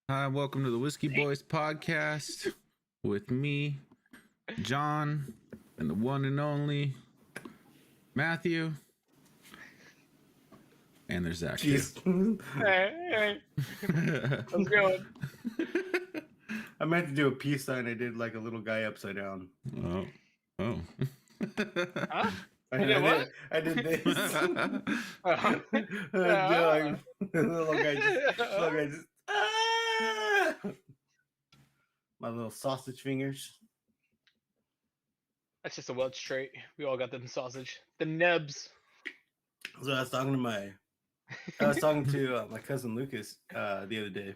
Hi, welcome to the Whiskey Boys podcast with me, John, and the one and only Matthew. And there's Zach. Hey. How's it going? I meant to do a peace sign. I did like a little guy upside down. Oh. Huh? I did this. Little guy just my little sausage fingers. That's just a Welch trait. We all got them sausage. The nubs. So I was talking to my cousin Lucas the other day.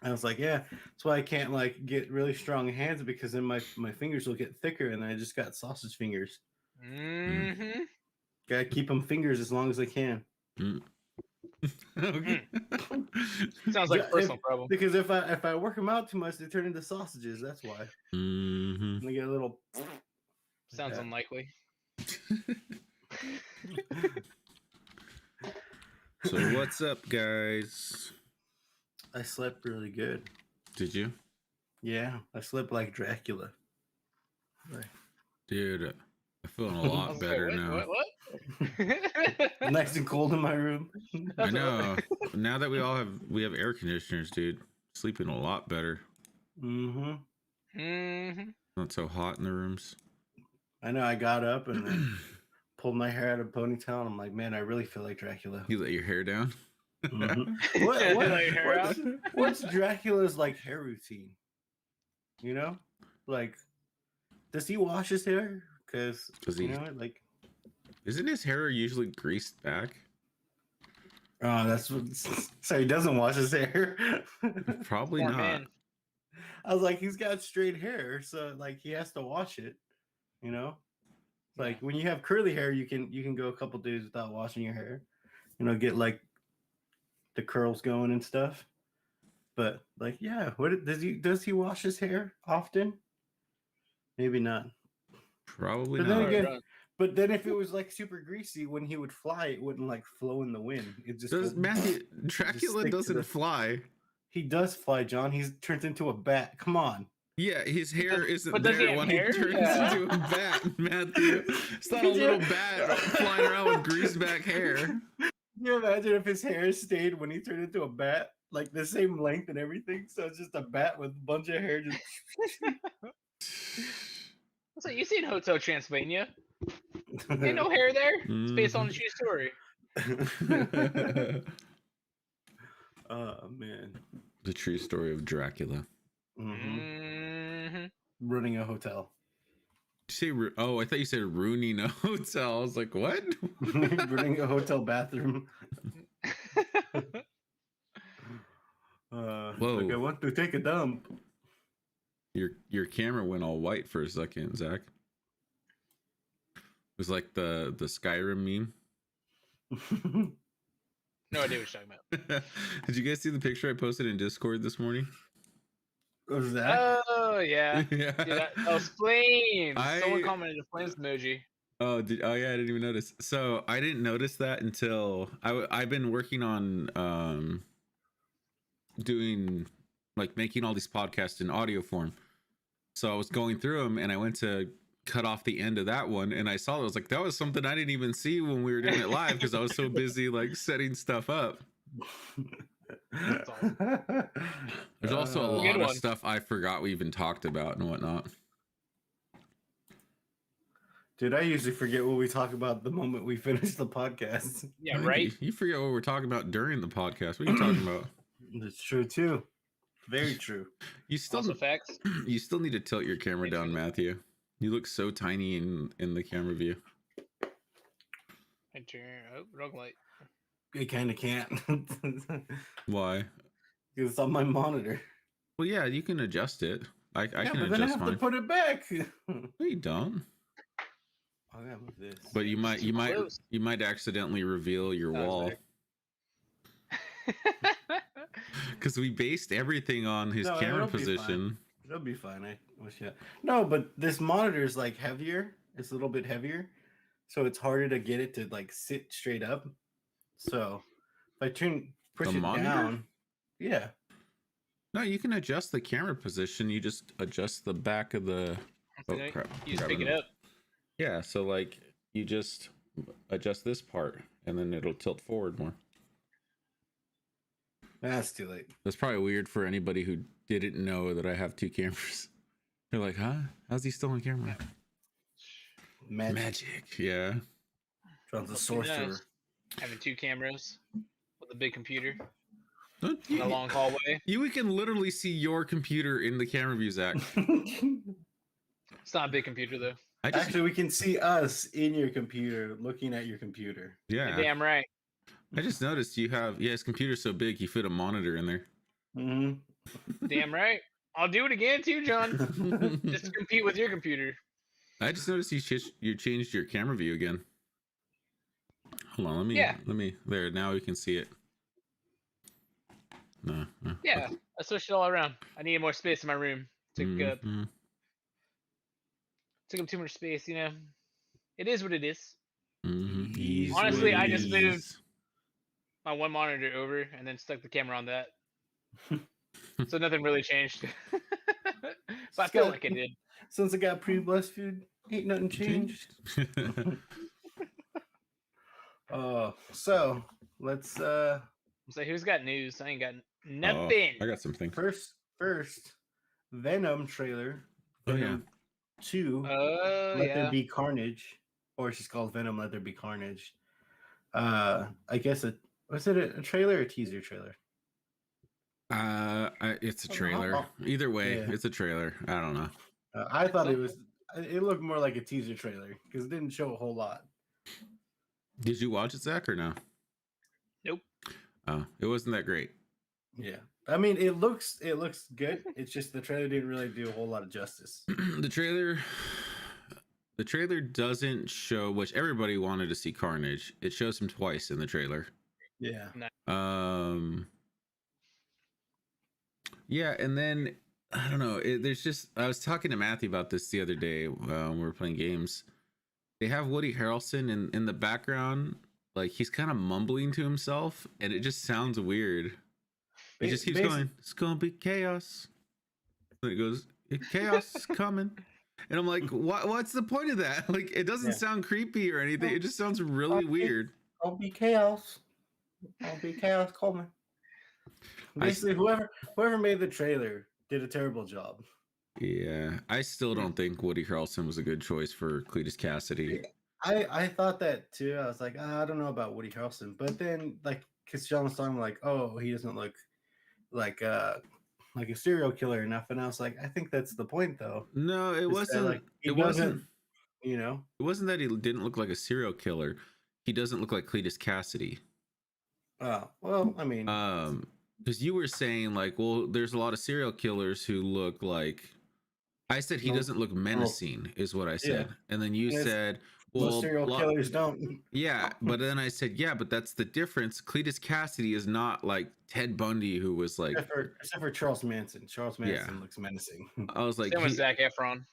I was like, yeah, that's why I can't like get really strong hands, because then my fingers will get thicker, and I just got sausage fingers. Mm-hmm. Gotta keep them fingers as long as I can. Okay. Sounds like a personal problem. Because if I work them out too much, they turn into sausages. That's why. Mm-hmm. They get a little. Sounds unlikely. So what's up, guys? I slept really good. Did you? Yeah, I slept like Dracula. Dude, I'm feeling a lot better now. What? Nice and cold in my room. I know. Now that we have air conditioners, dude, sleeping a lot better. Mm-hmm. Not so hot in the rooms. I know. I got up and then pulled my hair out of a ponytail, and I'm like, man, I really feel like Dracula. You let your hair down? What's Dracula's like hair routine? You know, like, does he wash his hair? Because like, isn't his hair usually greased back? Oh, that's what. So he doesn't wash his hair. Probably Poor not. man. I was like, he's got straight hair, so like he has to wash it. You know, like when you have curly hair, you can go a couple days without washing your hair. You know, get like the curls going and stuff. But like, yeah, does he wash his hair often? Maybe not. Probably But not. then again, but then if it was like super greasy, when he would fly, it wouldn't like flow in the wind. It just Matthew Dracula doesn't fly. He does fly, John. He turns into a bat. Come on. Yeah, his hair isn't does he there have when hair? he turns into a bat, Matthew. It's not a little bat flying around with greased back hair. Can you imagine if his hair stayed when he turned into a bat, like the same length and everything? So it's just a bat with a bunch of hair. Just So you seen Hotel Transylvania? Ain't no hair there. It's based on a true story. Oh man, The true story of Dracula. Mm-hmm. Running a hotel. Did you say? I thought you said ruining a hotel. I was like, what? Running a hotel bathroom. Whoa! Like I want to take a dump. Your camera went all white for a second, Zach. It was like the Skyrim meme. No idea what you're talking about. Did you guys see the picture I posted in Discord this morning? What was that? Oh yeah. Yeah. Flames. Someone commented a flames emoji. Oh yeah, I didn't even notice. So I didn't notice that until I've been working on doing like making all these podcasts in audio form. So I was going through them and I went to cut off the end of that one, and I saw it. I was like, that was something I didn't even see when we were doing it live because I was so busy like setting stuff up. There's also a lot of stuff I forgot we even talked about and whatnot. Dude, I usually forget what we talk about the moment we finish the podcast. Yeah, right. You forget what we're talking about during the podcast. What are you talking about? That's true too. Very true. You still facts. You still need to tilt your camera down, Matthew. You look so tiny in the camera view. Wrong light. I kind of can't. Why? Because it's on my monitor. Well, yeah, you can adjust it. I can but adjust then I have mine. to put it back. No, you don't. Oh yeah, look at this. But you might accidentally reveal your wall. Because we based everything on his camera position. It'll be fine. I wish. Yeah. No, but this monitor is like heavier. It's a little bit heavier, so it's harder to get it to like sit straight up. So if I push it down, yeah. No, you can adjust the camera position. You just adjust the back of the. Oh You crap! just Grab pick it another- up. Yeah, so like you just adjust this part, and then it'll tilt forward more. That's too late. That's probably weird for anybody who didn't know that I have 2 cameras. They're like, huh? How's he still on camera? Magic. Yeah. John's a Must be nice. sorcerer. Having 2 cameras with a big computer Don't in a long hallway. we can literally see your computer in the camera view, Zach. It's not a big computer though. Actually, we can see us in your computer, looking at your computer. You're yeah. damn right. I just noticed you have his computer's so big you fit a monitor in there. Mm-hmm. Damn right. I'll do it again too, John. Just to compete with your computer. I just noticed you changed your camera view again. Hold on, let me there, now we can see it. No. Yeah, I switched it all around. I needed more space in my room. Took up too much space, you know. It is what it is. Honestly, I just moved my one monitor over and then stuck the camera on that. So nothing really changed. But I feel like it did. Since I got pre-blessed food, ain't nothing changed. So let's So who's got news? I ain't got nothing. I got something. first Venom trailer. Venom 2. Let There Be Carnage, or she's called Venom Let There Be Carnage. I guess was it a trailer or a teaser trailer? It's a trailer. Either way, it's a trailer. I don't know. I thought it looked more like a teaser trailer because it didn't show a whole lot. Did you watch it, Zach, or no? Nope. Oh, it wasn't that great. Yeah, I mean, it looks good. It's just the trailer didn't really do a whole lot of justice. The trailer doesn't show, which everybody wanted to see Carnage. It shows him twice in the trailer. Yeah. Yeah, and then I don't know. There's just I was talking to Matthew about this the other day when we were playing games. They have Woody Harrelson in the background, like he's kind of mumbling to himself, and it just sounds weird. He just keeps going, "It's gonna be chaos." And it goes, "Chaos is coming," and I'm like, "What's the point of that?" Like, it doesn't sound creepy or anything. It just sounds really weird. I'll be chaos. I'll be chaos coming. Basically, whoever made the trailer did a terrible job. Yeah, I still don't think Woody Harrelson was a good choice for Cletus Cassidy. I thought that too. I was like, I don't know about Woody Harrelson, but then like, because John was talking like, oh, he doesn't look like a serial killer enough, and I was like, I think that's the point though. No, it wasn't. It wasn't. You know, it wasn't that he didn't look like a serial killer. He doesn't look like Cletus Cassidy. Oh well, I mean, because you were saying like, well, there's a lot of serial killers who look like. I said he doesn't look menacing, is what I said, and then you said, well, serial killers don't. Yeah, but then I said, yeah, but that's the difference. Cletus Cassidy is not like Ted Bundy, who was like, except for Charles Manson. Charles Manson looks menacing. I was like, same with Zac Efron.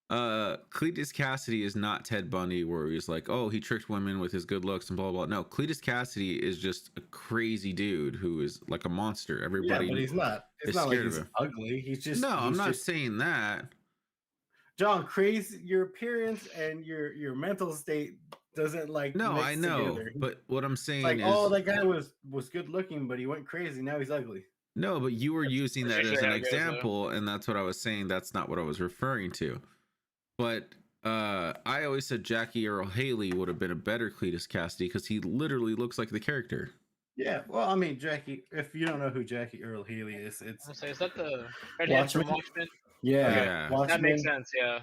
Cletus Cassidy is not Ted Bundy, where he's like, oh, he tricked women with his good looks and blah blah. No, Cletus Cassidy is just a crazy dude who is like a monster. Everybody, but he's not. It's not like he's ugly. He's just. No, I'm not saying that. John, crazy. Your appearance and your mental state doesn't like. No, mix I know, together. but what I'm saying like, is, oh, that guy was good looking, but he went crazy. Now he's ugly. No, but you were using that as an example, and that's what I was saying. That's not what I was referring to. But I always said Jackie Earl Haley would have been a better Cletus Cassidy because he literally looks like the character. Yeah, well, I mean, Jackie. If you don't know who Jackie Earl Haley is Is that the redhead from Watchmen? Yeah, Watchmen, that makes sense. Yeah,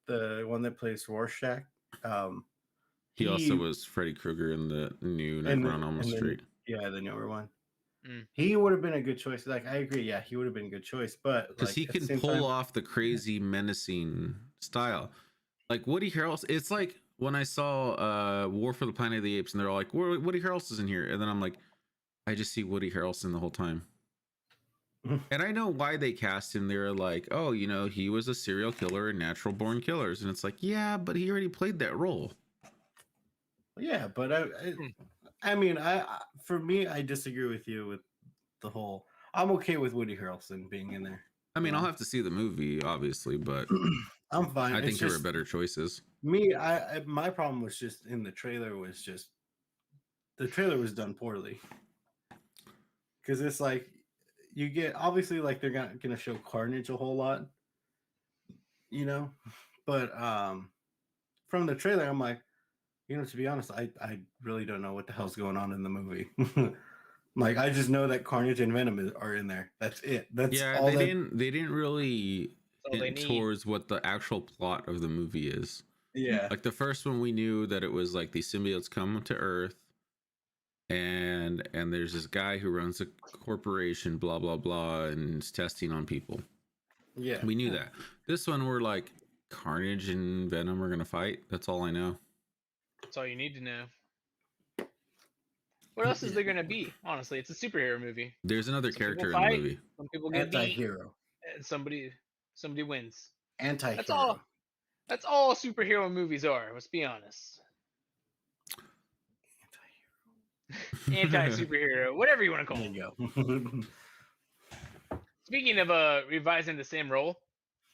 the one that plays Rorschach. He also was Freddy Krueger in the new Nightmare on Elm Street. Yeah, the newer one. He would have been a good choice. Like, I agree. Yeah, he would have been a good choice, but because he can pull off the crazy, menacing style. Like Woody Harrelson, it's like when I saw War for the Planet of the Apes, and they're all like, Woody Harrelson's in here, and then I'm like, I just see Woody Harrelson the whole time. And I know why they cast him. They're like, oh, you know, he was a serial killer and natural born killers, and it's like, yeah, but he already played that role. Yeah, but I mean, for me, I disagree with you with the whole. I'm okay with Woody Harrelson being in there. I mean, I'll have to see the movie, obviously, but I'm fine. I think there were better choices. Me, my problem was just in the trailer was just the trailer was done poorly because it's like you get obviously like they're not gonna show Carnage a whole lot, you know, but from the trailer I'm like, you know, to be honest, I really don't know what the hell's going on in the movie. Like I just know that Carnage and Venom are in there. That's it. That's all. They didn't really hint towards what the actual plot of the movie is. Yeah. Like the first one, we knew that it was like these symbiotes come to Earth, and there's this guy who runs a corporation, blah blah blah, and is testing on people. Yeah, we knew that. This one, we're like Carnage and Venom are gonna fight. That's all I know. That's all you need to know. What else is there gonna be? Honestly, it's a superhero movie. There's another character in the movie. Some people get anti-hero, and somebody wins. Anti-hero. That's all superhero movies are. Let's be honest. Anti-superhero, whatever you want to call it. There you go. Speaking of revising the same role,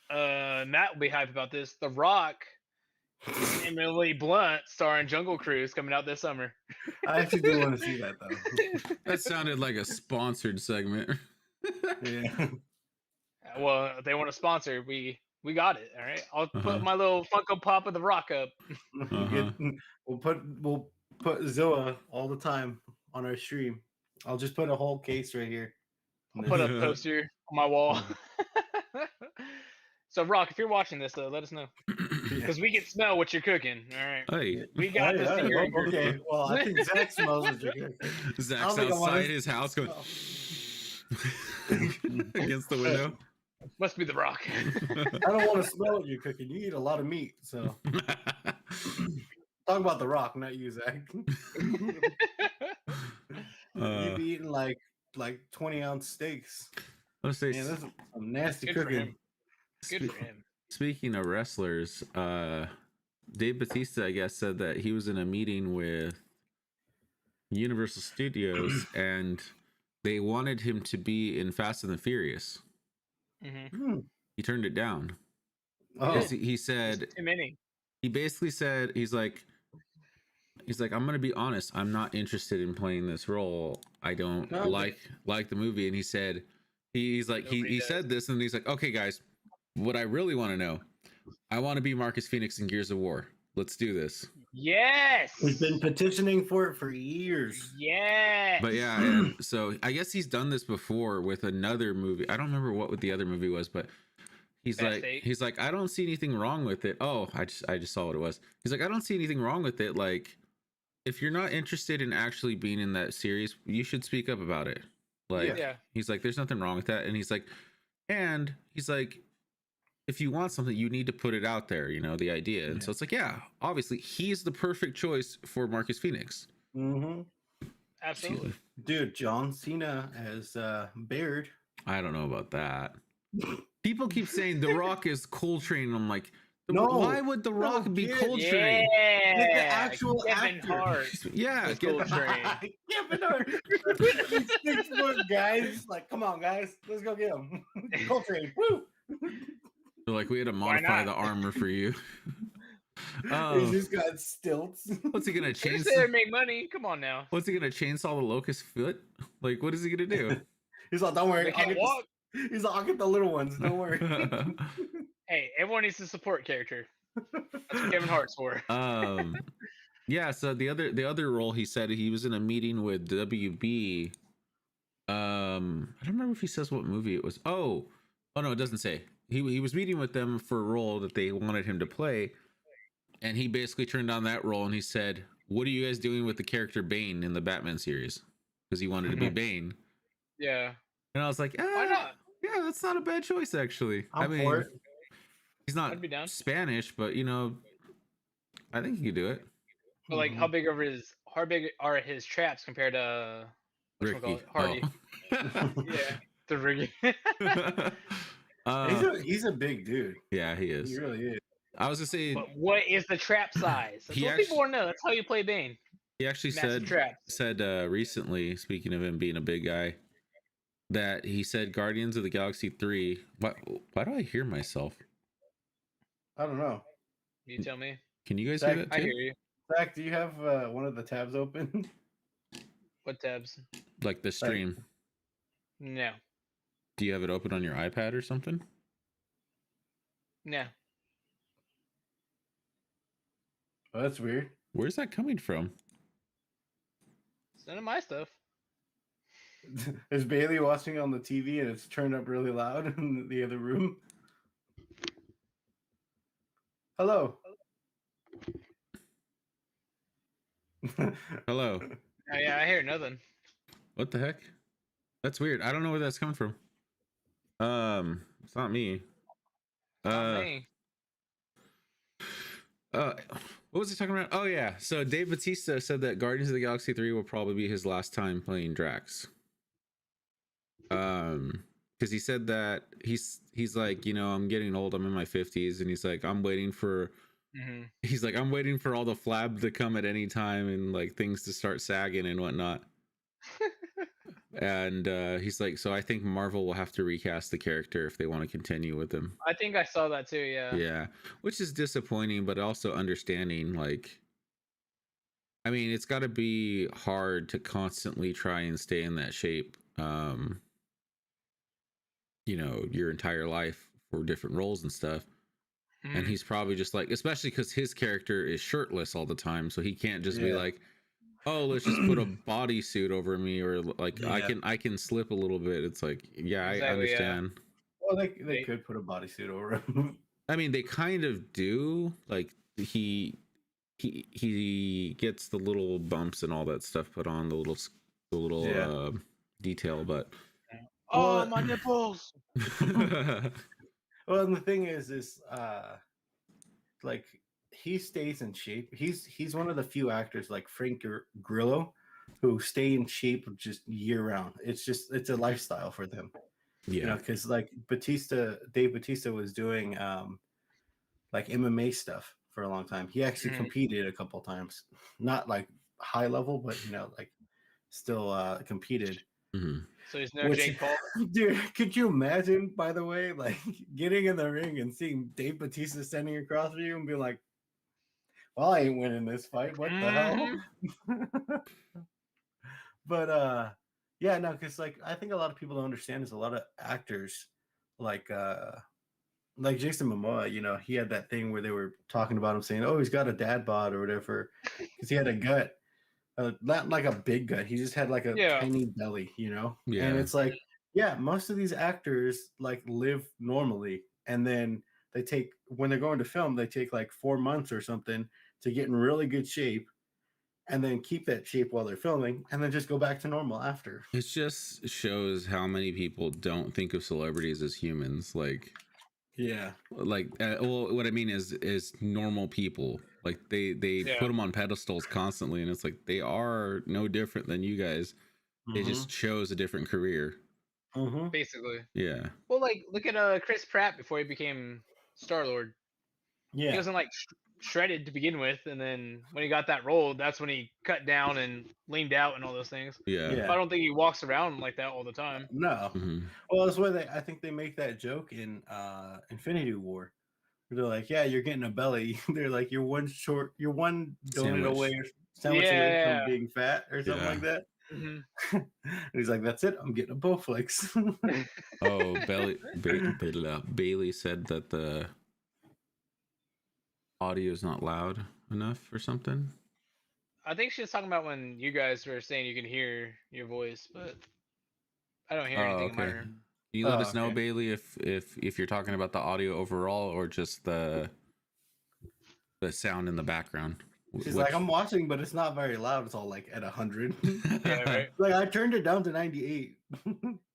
Matt will be hyped about this. The Rock and Emily Blunt starring Jungle Cruise coming out this summer. I actually do want to see that though. That sounded like a sponsored segment. Yeah. Well, if they want to sponsor, we got it. All right. I'll put my little Funko Pop of the Rock up. We'll put Zoa all the time on our stream. I'll just put a whole case right here. I'll put a poster on my wall. So, Rock, if you're watching this, though, let us know. Because we can smell what you're cooking. All right. Hey. We got this. Okay. Well, I think Zach smells what you're cooking. Zach's outside his house going against the window. Must be the Rock. I don't want to smell what you're cooking. You eat a lot of meat, so. Talk about the Rock, not you, Zach. You be eating like 20-ounce steaks. Let's say, man, that's some nasty cooking. Good for him. Speaking of wrestlers, Dave Bautista, I guess, said that he was in a meeting with Universal Studios and they wanted him to be in Fast and the Furious. Mm-hmm. He turned it down. Oh. He said too many. He basically said he's like I'm gonna be honest, I'm not interested in playing this role. I don't like the movie. And he said he said this and he's like, okay guys, what I really want to know, I want to be Marcus Phoenix in Gears of War. Let's do this. Yes. We've been petitioning for it for years. Yes. But yeah, and so I guess he's done this before with another movie. I don't remember what the other movie was, but he's like, I don't see anything wrong with it. Oh, I just saw what it was. He's like, I don't see anything wrong with it. Like, if you're not interested in actually being in that series, you should speak up about it. Like, he's like, there's nothing wrong with that. And he's like, if you want something, you need to put it out there, you know, the idea. And so it's like, yeah, obviously he's the perfect choice for Marcus Phoenix. Mm-hmm. Absolutely. Dude, John Cena as Baird. I don't know about that. People keep saying The Rock is Coltrane. I'm like, why would The Rock be Coltrane? Yeah, get the actual Kevin actor. Hart. Yeah, Coltrane. Kevin Hart. 6 foot guys. Like, come on, guys, let's go get him. Coltrane. Woo. They're like, we had to modify the armor for you. He's just got stilts. What's he gonna change? Make money. Come on now. What's he gonna chainsaw the locust foot? Like, what is he gonna do? He's like, don't worry. They can't walk. He's like, I'll get the little ones. Don't worry. Hey, everyone needs a support character. That's what Kevin Hart's for. Yeah. So the other role, he said he was in a meeting with WB. I don't remember if he says what movie it was. Oh no, it doesn't say. He was meeting with them for a role that they wanted him to play, and he basically turned down that role and he said, "What are you guys doing with the character Bane in the Batman series?" Because he wanted to be Bane. Yeah. And I was like, why not? Yeah, that's not a bad choice actually. I mean, he's not Spanish, but you know, I think he could do it. But like, how big are his traps compared to Ricky? Hardy? Yeah, to Ricky. He's a big dude. Yeah, he is. He really is. I was gonna say, but what is the trap size? That's what people want to know. That's how you play Bane. He actually said recently, speaking of him being a big guy, that he said Guardians of the Galaxy 3. Why do I hear myself? I don't know. You tell me. Can you guys Zach, hear that I too? hear you. Zach, do you have one of the tabs open? What tabs? Like the stream. No. Do you have it open on your iPad or something? No. Oh, that's weird. Where's that coming from? It's none of my stuff. Is Bailey watching on the TV and it's turned up really loud in the other room? Hello. Hello. Oh, yeah, I hear nothing. What the heck? That's weird. I don't know where that's coming from. It's not me. Not me. What was he talking about? Oh yeah. So Dave Bautista said that Guardians of the Galaxy 3 will probably be his last time playing Drax. Because he said that he's like, you know, I'm getting old, I'm in my 50s, and he's like, I'm waiting for he's like, I'm waiting for all the flab to come at any time and like things to start sagging and whatnot. And he's like, so I think Marvel will have to recast the character if they want to continue with him. I think I saw that too, yeah. Yeah, which is disappointing, but also understanding. Like, I mean, it's got to be hard to constantly try and stay in that shape, you know, your entire life for different roles and stuff. And he's probably just like, especially because his character is shirtless all the time, so he can't just be like, oh, let's just put a bodysuit over me, or like I can slip a little bit. It's like, yeah, exactly, I understand. Yeah. Well, they could put a bodysuit over him. I mean, they kind of do. Like he gets the little bumps and all that stuff put on, the little detail, but oh, my nipples. Well, and the thing is like he stays in shape. He's one of the few actors like Frank Grillo who stay in shape just year round. It's a lifestyle for them. Yeah, you know, because like Dave Bautista was doing like MMA stuff for a long time. He actually competed a couple times, not like high level, but you know, like still competed. So he's no Jake Paul. Dude, could you imagine, by the way, like getting in the ring and seeing Dave Bautista standing across from you and being like, well, I ain't winning this fight. What the hell? But yeah, no, because like I think a lot of people don't understand is a lot of actors like Jason Momoa, you know, he had that thing where they were talking about him saying, oh, he's got a dad bod or whatever, because he had a gut. Not like a big gut. He just had like a tiny belly, you know? Yeah. And it's like, yeah, most of these actors like live normally. And then when they're going to film, they take like 4 months or something to get in really good shape and then keep that shape while they're filming and then just go back to normal after. It just shows how many people don't think of celebrities as humans. Like, yeah, like well, what I mean is normal people. Like they put them on pedestals constantly, and it's like they are no different than you guys. They just chose a different career, basically. Yeah. Well, like look at Chris Pratt before he became Star-Lord. Yeah, he wasn't like shredded to begin with, and then when he got that role, that's when he cut down and leaned out and all those things. Yeah. But I don't think he walks around like that all the time. No. Well, that's why I think they make that joke in Infinity War. They're like, yeah, you're getting a belly. They're like, you're one donut away or sandwich away from being fat or something like that. And he's like, that's it. I'm getting a Bowflex. Oh, Bailey said that the audio is not loud enough or something. I think she was talking about when you guys were saying you can hear your voice, but I don't hear anything in my room. Can you let us know, Bailey, if you're talking about the audio overall or just the sound in the background? She's like, I'm watching, but it's not very loud. It's all like at 100. Yeah, right. Like I turned it down to 98.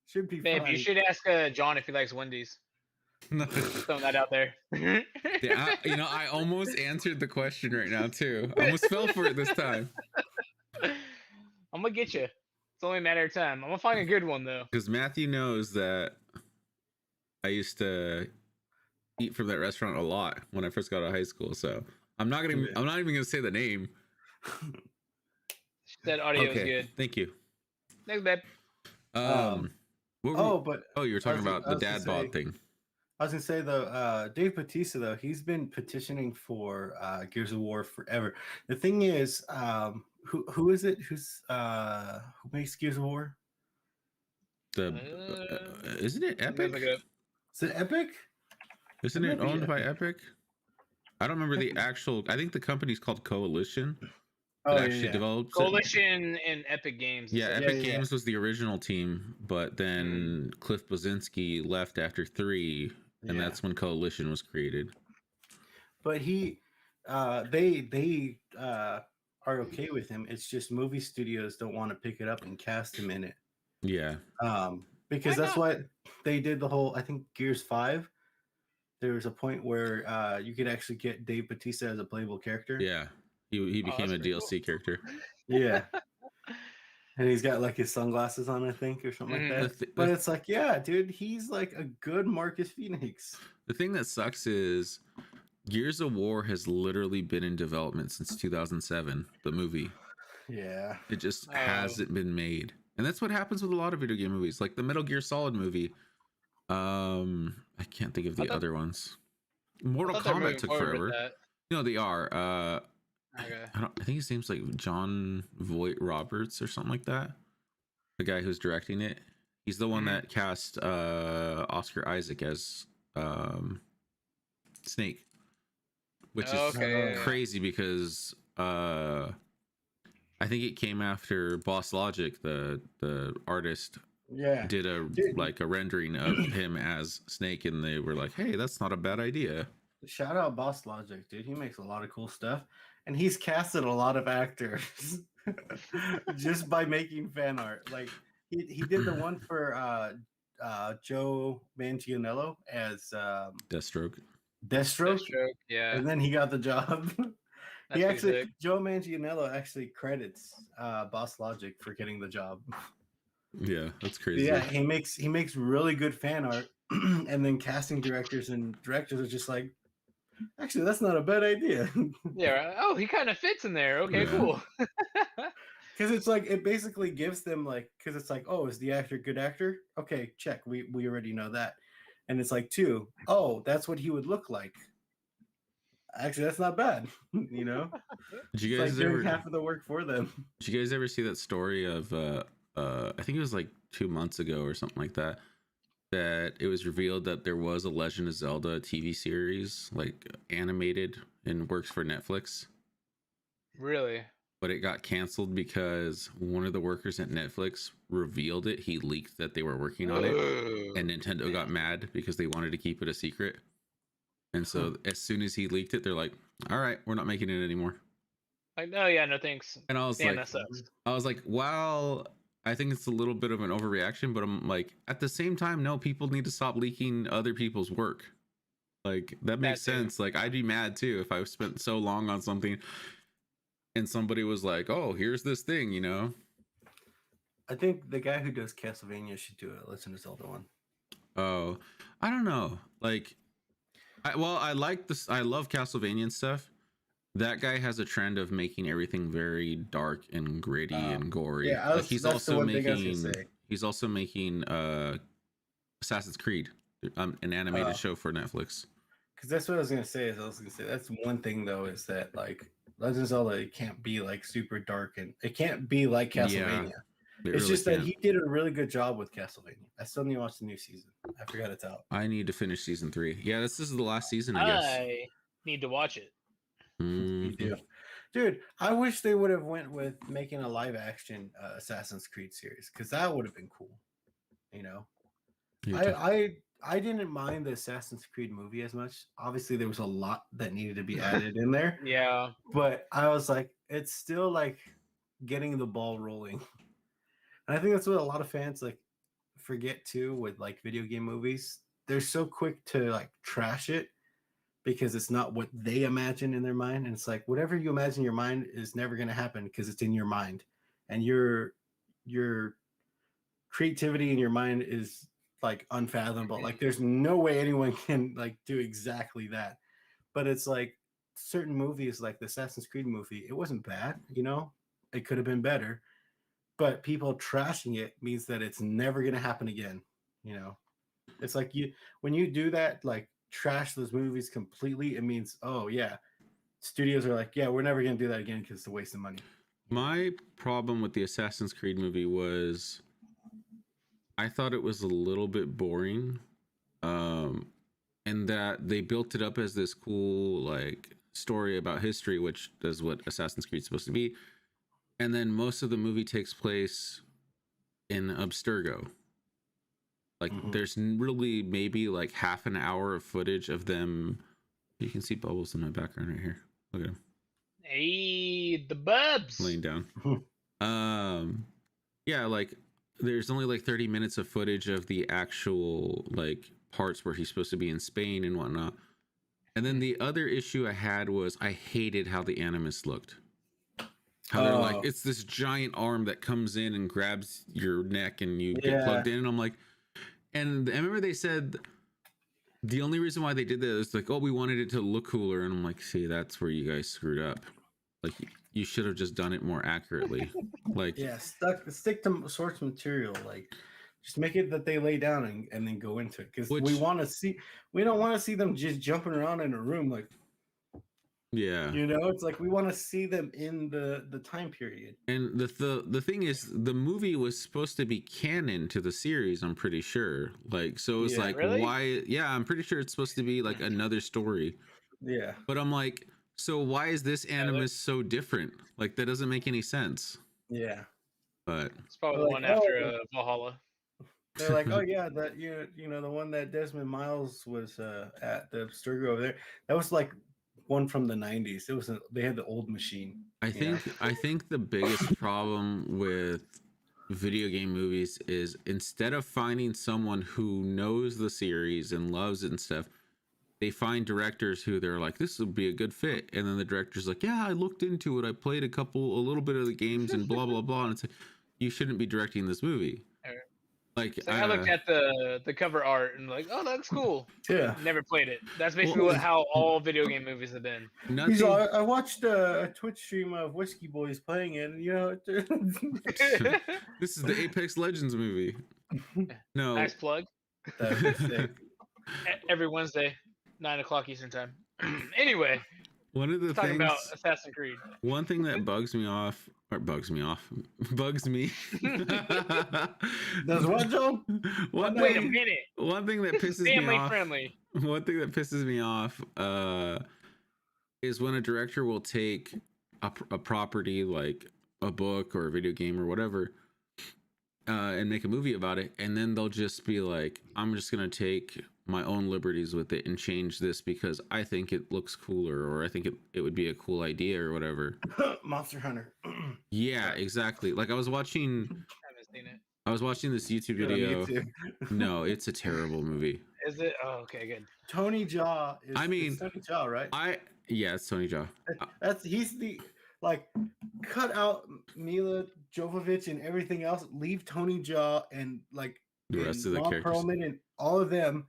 Should be fine. You should ask John if he likes Wendy's. Throwing that out there. Yeah, I almost answered the question right now too. I almost fell for it this time. I'm gonna get you. It's only a matter of time. I'm gonna find a good one though. Because Matthew knows that I used to eat from that restaurant a lot when I first got out of high school. So I'm not even gonna say the name. That audio is good. Thank you. Thanks, babe. You were talking about the dad bod thing. I was gonna say though, Dave Bautista though, he's been petitioning for Gears of War forever. The thing is, who is it? Who makes Gears of War? Isn't it Epic? Is it Epic? Isn't it owned by Epic? I don't remember the actual. I think the company's called Coalition. Developed Coalition and Epic Games. Yeah, Epic Games was the original team, but then Cliff Bleszinski left after 3, and that's when Coalition was created. But they are okay with him. It's just movie studios don't want to pick it up and cast him in it. Yeah. Because that's what they did the whole. I think Gears 5. There was a point where you could actually get Dave Bautista as a playable character. Yeah. He became a DLC character. Yeah. And he's got like his sunglasses on, I think, or something like that. But it's like, yeah, dude, he's like a good Marcus Phoenix. The thing that sucks is Gears of War has literally been in development since 2007, the movie. Yeah. It just hasn't been made. And that's what happens with a lot of video game movies. Like the Metal Gear Solid movie. I can't think of the other ones. Mortal Kombat took forever. No, they are. I think his name's like John Voight Roberts or something like that. The guy who's directing it. He's the one that cast Oscar Isaac as Snake, which is crazy because I think it came after Boss Logic, the artist. Yeah, did a rendering of him as Snake, and they were like, "Hey, that's not a bad idea." Shout out Boss Logic, dude. He makes a lot of cool stuff, and he's casted a lot of actors just by making fan art. Like he did the one for Joe Manganiello as Deathstroke, yeah, and then he got the job. Joe Manganiello actually credits Boss Logic for getting the job. Yeah, that's crazy. Yeah, he makes really good fan art, and then casting directors are just like, actually, that's not a bad idea. Yeah. Oh, he kind of fits in there. Okay, cool. Because it's like it basically gives them like, because it's like, oh, is the actor a good actor? Okay, check. We already know that, and it's like 2. Oh, that's what he would look like. Actually, that's not bad. You know, did you guys ever doing half of the work for them? Did you guys ever see that story of I think it was like 2 months ago or something like that, that it was revealed that there was a Legend of Zelda TV series, like animated, and works for Netflix. Really? But it got canceled because one of the workers at Netflix revealed it. He leaked that they were working on it, and Nintendo got mad because they wanted to keep it a secret. And so as soon as he leaked it, they're like, "All right, we're not making it anymore." Like, no, yeah, no thanks. And I was like, wow. I think it's a little bit of an overreaction, but I'm like, at the same time, no, people need to stop leaking other people's work. Like, that makes sense. Like, I'd be mad too if I spent so long on something and somebody was like, "Oh, here's this thing," you know? I think the guy who does Castlevania should do a Legend of Zelda one. Oh, I don't know. Like, I like this. I love Castlevania stuff. That guy has a trend of making everything very dark and gritty and gory. Yeah, he's also making Assassin's Creed, an animated show for Netflix. Because that's what I was gonna say. That's one thing though, is that like Legend of Zelda, it can't be like super dark and it can't be like Castlevania. Yeah, it's really just that he did a really good job with Castlevania. I still need to watch the new season. I forgot it's out. I need to finish season 3. Yeah, this is the last season, I guess. I need to watch it. You do. Dude, I wish they would have went with making a live action Assassin's Creed series, because that would have been cool. You know, I didn't mind the Assassin's Creed movie as much. Obviously, there was a lot that needed to be added in there. Yeah, but I was like, it's still like getting the ball rolling. And I think that's what a lot of fans like forget too with like video game movies. They're so quick to like trash it because it's not what they imagine in their mind. And it's like, whatever you imagine in your mind is never going to happen because it's in your mind. And your creativity in your mind is like unfathomable. Like there's no way anyone can like do exactly that. But it's like certain movies like the Assassin's Creed movie, it wasn't bad, you know? It could have been better. But people trashing it means that it's never going to happen again. You know, it's like when you do that, like trash those movies completely, it means, oh yeah, studios are like, yeah, we're never gonna do that again because it's a waste of money. My problem with the Assassin's Creed movie was I thought it was a little bit boring. And that they built it up as this cool like story about history, which is what Assassin's Creed is supposed to be. And then most of the movie takes place in Abstergo. Like there's really maybe like half an hour of footage of them. You can see Bubbles in my background right here. Look at him. Hey, the bubs laying down. Yeah, like there's only like 30 minutes of footage of the actual like parts where he's supposed to be in Spain and whatnot. And then the other issue I had was I hated how the Animus looked. How they're like, it's this giant arm that comes in and grabs your neck and you get plugged in. And I'm like, and I remember they said the only reason why they did that is like, oh, we wanted it to look cooler. And I'm like, see, that's where you guys screwed up. Like, you should have just done it more accurately. Like, yeah, stick to source material. Like, just make it that they lay down and then go into it, because we don't want to see them just jumping around in a room. Like, yeah, you know, it's like we want to see them in the time period. And the thing is, the movie was supposed to be canon to the series, I'm pretty sure. Like, so it's like, really? why? Yeah, I'm pretty sure it's supposed to be like another story. Yeah, but I'm like, so why is this Animus so different? Like, that doesn't make any sense. Yeah, but it's probably the one after Valhalla. They're like, oh yeah, that you know the one that Desmond Miles was at the Abstergo over there. That was like one from the 90s. It was they had the old machine. I think the biggest problem with video game movies is instead of finding someone who knows the series and loves it and stuff, they find directors who they're like, this would be a good fit, and then the director's like, yeah, I looked into it, I played a little bit of the games and blah blah blah, and it's like, you shouldn't be directing this movie. Like, so I looked at the cover art and like, oh, that's cool. Yeah. Never played it. That's basically how all video game movies have been. I watched a Twitch stream of Whiskey Boys playing it, and you know, this is the Apex Legends movie. No. Nice plug. That would be sick. Every Wednesday, 9:00 Eastern time. Anyway, one of the talking things about Assassin's Creed. One thing that bugs me. Bugs me. Does what, Joe? Wait a minute. One thing that pisses me off. Friendly. One thing that pisses me off is when a director will take a property like a book or a video game or whatever, and make a movie about it, and then they'll just be like, I'm just gonna take my own liberties with it and change this because I think it looks cooler, or I think it would be a cool idea or whatever. Monster Hunter. Yeah, exactly. Like I was watching this YouTube video. No, it's a terrible movie. Is it? Oh, okay, good. Tony Jaa is Tony Jaa, right? It's Tony Jaa. He's the cut out Mila Jovovich and everything else, leave Tony Jaa and like the rest of the characters and all of them,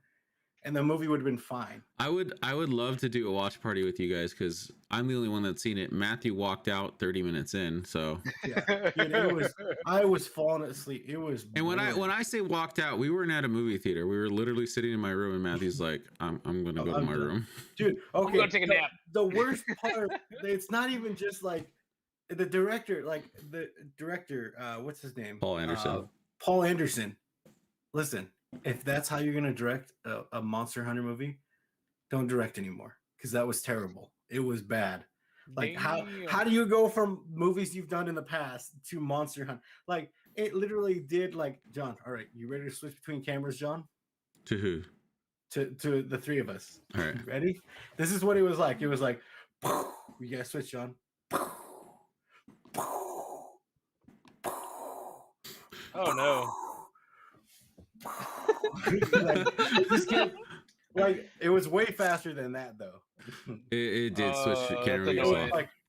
and the movie would have been fine. I would love to do a watch party with you guys because I'm the only one that's seen it. Matthew walked out 30 minutes in, so yeah, dude, I was falling asleep. It was, and when I say walked out, we weren't at a movie theater. We were literally sitting in my room, and Matthew's like, I'm gonna go to my room, dude. Okay, I'm gonna take a nap. The worst part, it's not even just like the director, what's his name? Paul Anderson. Paul Anderson. Listen, if that's how you're gonna direct a Monster Hunter movie, don't direct anymore, because that was terrible. It was bad. Like, how do you go from movies you've done in the past to Monster Hunter? Like, it literally did. Like, John, all right, you ready to switch between cameras, John? To who? To the three of us. All right, ready? This is what it was like. It was like, you gotta switch, John. Oh no. Like, it was way faster than that though. It did switch to camera.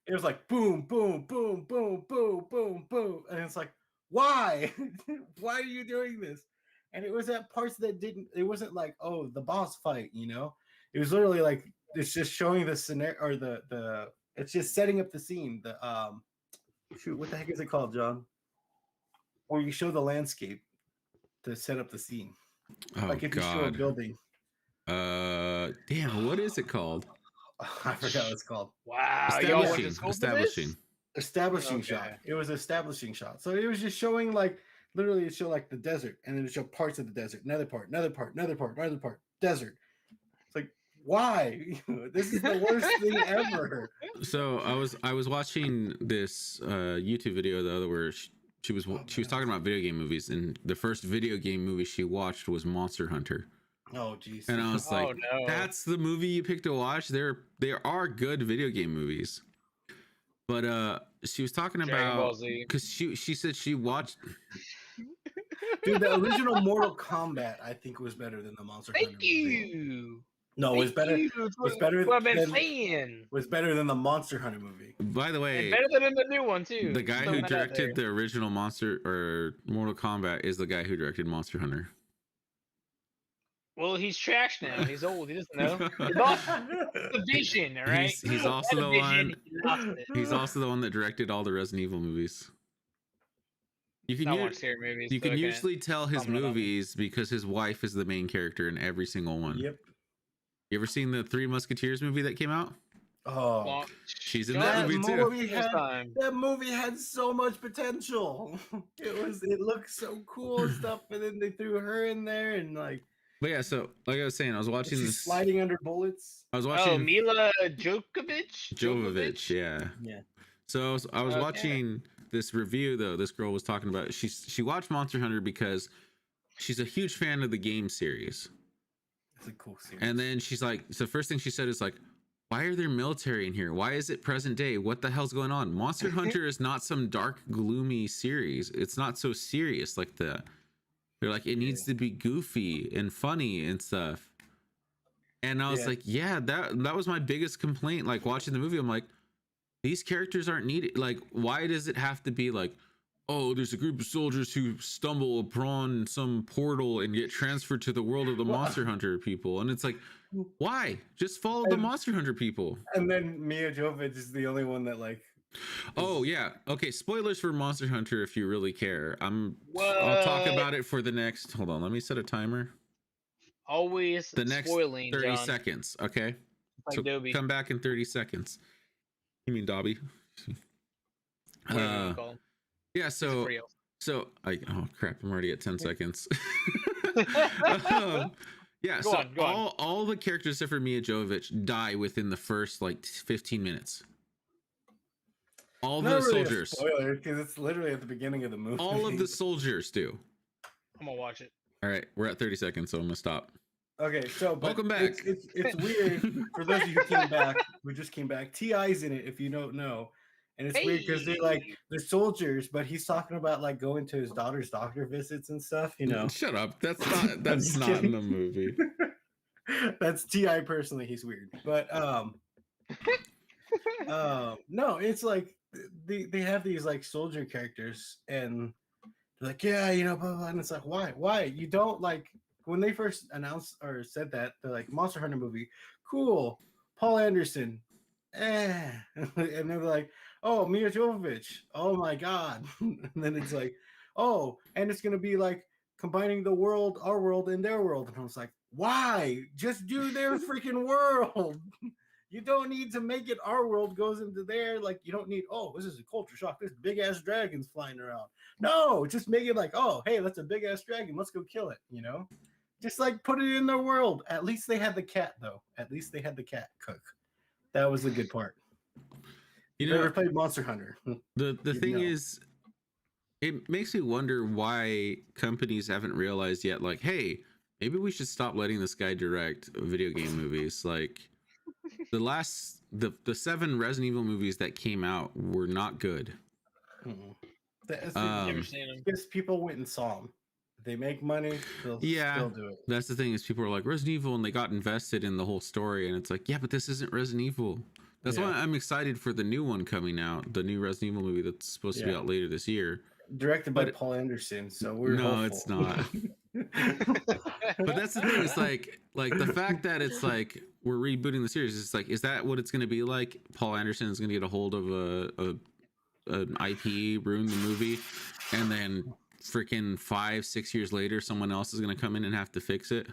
It was like boom, boom, boom, boom, boom, boom, boom, and it's like, why? Why are you doing this? And it was at parts that didn't. It wasn't like, oh, the boss fight, you know. It was literally like, it's just showing the scenario, or the it's just setting up the scene. The shoot, what the heck is it called, John? Or you show the landscape to set up the scene. Oh like if you show a God. building. Damn, what is it called? I forgot what it's called. Wow, y'all went to Establishing. school for Establishing. this? Establishing Okay. shot. It was establishing shot. So it was just showing like literally it showed like the desert, and then it showed parts of the desert, another part, desert. It's like, why? This is the worst thing ever. So I was watching this YouTube video the other where she was talking about video game movies, and the first video game movie she watched was Monster Hunter. Oh jeez. And I was like, no. that's the movie you picked to watch. There are good video game movies. But she was talking about, because she said she watched. Dude, the original Mortal Kombat I think was better than the Monster Hunter Thank movie. you. No, it was better. Was better What I've been than saying. was better than the Monster Hunter movie. By the way, And better than the new one too. the guy who directed the original Mortal Kombat is the guy who directed Monster Hunter. Well, he's trash now. He's old. He doesn't know. He lost the vision, all right? He's also the one. He's also the one that directed all the Resident Evil movies. You can movies, you can usually tell his movies because his wife is the main character in every single one. Yep. You ever seen the Three Musketeers movie that came out? Oh, she's in that movie too. That movie had so much potential. It looked so cool and stuff, and then they threw her in there and like. But yeah, so like I was saying, I was watching this sliding under bullets. I was watching. Oh, Mila Jovovich. Yeah. Yeah. So I was watching this review though. This girl was talking about she watched Monster Hunter because she's a huge fan of the game series. It's a cool series. And then she's like, so the first thing she said is like, why are there military in here? Why is it present day? What the hell's going on? Monster Hunter is not some dark, gloomy series. It's not so serious like that. They're like, it needs to be goofy and funny and stuff. And I was like, yeah, that was my biggest complaint. Like watching the movie, I'm like, these characters aren't needed. Like, why does it have to be like, oh, there's a group of soldiers who stumble upon some portal and get transferred to the world of the Monster Hunter people? And it's like, why? Just follow the Monster Hunter people. And then Mia Jovovich is the only one that like. Oh yeah. Okay. Spoilers for Monster Hunter if you really care. I'll talk about it for the next. Hold on. Let me set a timer. Always the next spoiling, 30 John. seconds. Okay. Like so Dobby. Come back in 30 seconds. You mean Dobby? Yeah. So oh crap! I'm already at 10 seconds. Yeah. Go on. All the characters except for Mia Jovovich die within the first like 15 minutes. All the soldiers. Spoiler, because it's literally at the beginning of the movie. All of the soldiers do. I'm gonna watch it. All right, we're at 30 seconds, so I'm gonna stop. Okay, so welcome back. It's weird for those of you who came back. We just came back. T.I.'s in it, if you don't know, and it's weird because they're soldiers, but he's talking about like going to his daughter's doctor visits and stuff. You know, shut up. That's not in the movie. That's T.I. personally. He's weird, but no, it's like they have these like soldier characters and they're like, yeah, you know, blah, blah, blah. And it's like, why you don't like when they first announced or said that they're like Monster Hunter movie, cool, Paul Anderson, and they're like, oh, Mia Jovovich, oh my god. And then it's like, oh, and it's gonna be like combining the world, our world, and their world. And I was like, why? Just do their freaking world. You don't need to make it our world goes into there. Like, you don't need, oh, this is a culture shock. There's big ass dragons flying around. No, just make it like, oh, hey, that's a big ass dragon. Let's go kill it, you know? Just like put it in their world. At least they had the cat, though. At least they had the cat cook. That was the good part. You never played Monster Hunter. The thing is, it makes me wonder why companies haven't realized yet, like, hey, maybe we should stop letting this guy direct video game movies. Like, the 7 Resident Evil movies that came out were not good. Because people went and saw them. They make money, they'll still do it. That's the thing is people are like Resident Evil and they got invested in the whole story and it's like, yeah, but this isn't Resident Evil. That's why I'm excited for the new one coming out, the new Resident Evil movie that's supposed to be out later this year. Directed by Paul Anderson, so we're hopeful. It's not. But that's the thing, it's like the fact that it's like we're rebooting the series, it's like, is that what it's going to be like? Paul Anderson is going to get a hold of an IP, ruin the movie, and then freaking 5-6 years later, someone else is gonna come in and have to fix it.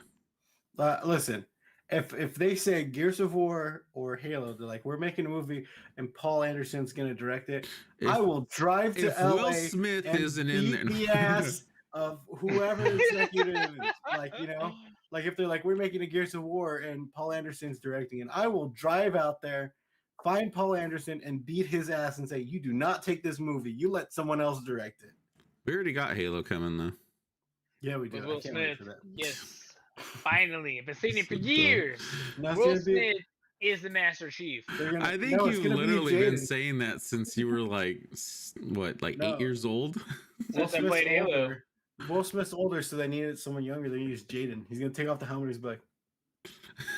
Listen, if they say Gears of War or Halo, they're like, we're making a movie and Paul Anderson's gonna direct it. I will drive to LA Will Smith and isn't beat in there. the ass of whoever executive is. Like, you know, like if they're like, we're making a Gears of War and Paul Anderson's directing it, I will drive out there, find Paul Anderson and beat his ass and say, you do not take this movie. You let someone else direct it. We already got Halo coming though. Yeah, we do. With Will I can't wait Smith. for that. Yes. Finally. I've been saying it for years. No, Will Smith is the Master Chief. I think you've literally been saying that since you were like, what, like 8 years old? Since I played Halo. Will Smith's older, so they needed someone younger. They used Jaden. He's gonna take off the helmet. He's like,